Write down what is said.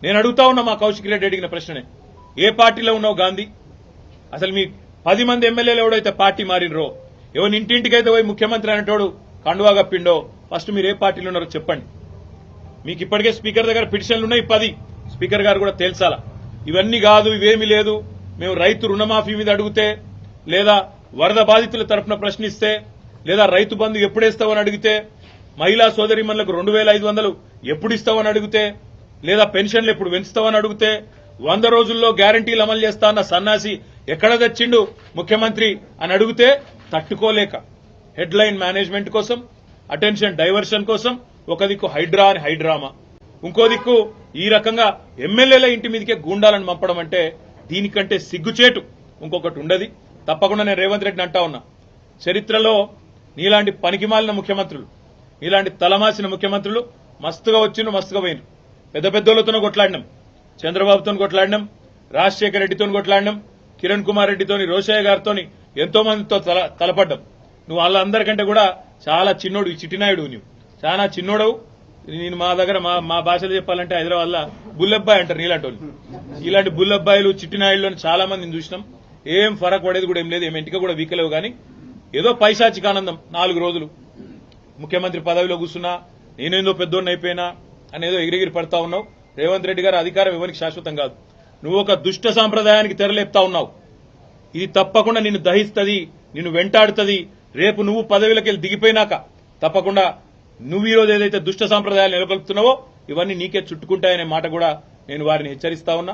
నేను అడుగుతా ఉన్నా మా కౌశిక్ రెడ్డి అడిగిన ప్రశ్ననే, ఏ పార్టీలో ఉన్నావు గాంధీ? అసలు మీ 10 మంది ఎమ్మెల్యేలు ఎవడైతే పార్టీ మారినరో, ఎవరి ఇంటింటికైతే పోయి ముఖ్యమంత్రి అనేటోడు కండువా కప్పిండో, ఫస్ట్ మీరు ఏ పార్టీలో ఉన్నారో చెప్పండి. మీకు ఇప్పటికే స్పీకర్ దగ్గర పిటిషన్లు ఉన్నాయి 10. స్పీకర్ గారు కూడా తేల్చాలా. ఇవన్నీ కాదు, ఇవేమీ లేదు, మేము రైతు రుణమాఫీ మీద అడిగితే, లేదా వరద బాధితుల తరఫున ప్రశ్నిస్తే, లేదా రైతు బంధు ఎప్పుడేస్తావని అడిగితే, మహిళా సోదరిమణులకు 2500 ఎప్పుడు ఇస్తావని అడిగితే, లేదా పెన్షన్లు ఎప్పుడు పెంచుతావని అడిగితే, 100 రోజుల్లో గ్యారంటీలు అమలు చేస్తా అన్న సన్నాసి ఎక్కడ తెచ్చిండు ముఖ్యమంత్రి అని అడిగితే తట్టుకోలేక హెడ్లైన్ మేనేజ్మెంట్ కోసం, అటెన్షన్ డైవర్షన్ కోసం ఒక దిక్కు హైడ్రా అని హైడ్రామా, ఇంకో దిక్కు ఈ రకంగా ఎమ్మెల్యేల ఇంటి మీదకే గూండాలను పంపడం అంటే దీనికంటే సిగ్గుచేటు ఇంకొకటి ఉండదు. తప్పకుండా నేను రేవంత్ రెడ్డిని అంటా ఉన్నా, చరిత్రలో నీలాంటి పనికిమాలిన ముఖ్యమంత్రులు, నీలాంటి తలమాసిన ముఖ్యమంత్రులు మస్తుగా వచ్చిండ్రు, మస్తుగా పోయినరు. పెద్ద పెద్దోళ్లతోనూ కొట్లాడినాం, చంద్రబాబుతో కొట్లాడినాం, రాజశేఖర రెడ్డితో కొట్లాడినాం, కిరణ్ కుమార్ రెడ్డితోని, రోషయ్య గారితో ఎంతో మందితో తలపడ్డాం. నువ్వు వాళ్ళందరికంటే కూడా చాలా చిన్నోడు, ఈ చిట్టినాయుడు, నువ్వు చాలా చిన్నోడవు. నేను మా దగ్గర మా భాషలో చెప్పాలంటే హైదరాబాద్ లో బుల్లబ్బాయి అంటారు నీలాంటి వాళ్ళు. ఇలాంటి బుల్లబ్బాయిలు చిట్టినాయుడులో చాలా మందిని చూసినాం. ఏం ఫరక్ పడేది కూడా ఏం లేదు, ఏం ఇంటికి కూడా వీకలేవు. కానీ ఏదో పైశాచిక ఆనందం, 4 రోజులు ముఖ్యమంత్రి పదవిలో కూర్చున్నా, నేనేందో పెద్దోడిని అయిపోయినా అనేదో ఎగిరిగిరి పడతా ఉన్నావు. రేవంత్ రెడ్డి గారు అధికారం ఎవరికి శాశ్వతం కాదు. నువ్వు ఒక దుష్ట సాంప్రదాయానికి తెరలేపుతా ఉన్నావు. ఇది తప్పకుండా నిన్ను దహిస్తుంది, నిన్ను వెంటాడుతుంది. రేపు నువ్వు పదవిలోకి దిగిపోయినాక తప్పకుండా నువ్వు ఈరోజు ఏదైతే దుష్ట సాంప్రదాయాలు నెలకొల్పుతున్నావో ఇవన్నీ నీకే చుట్టుకుంటాయనే మాట కూడా నేను వారిని హెచ్చరిస్తా ఉన్నా.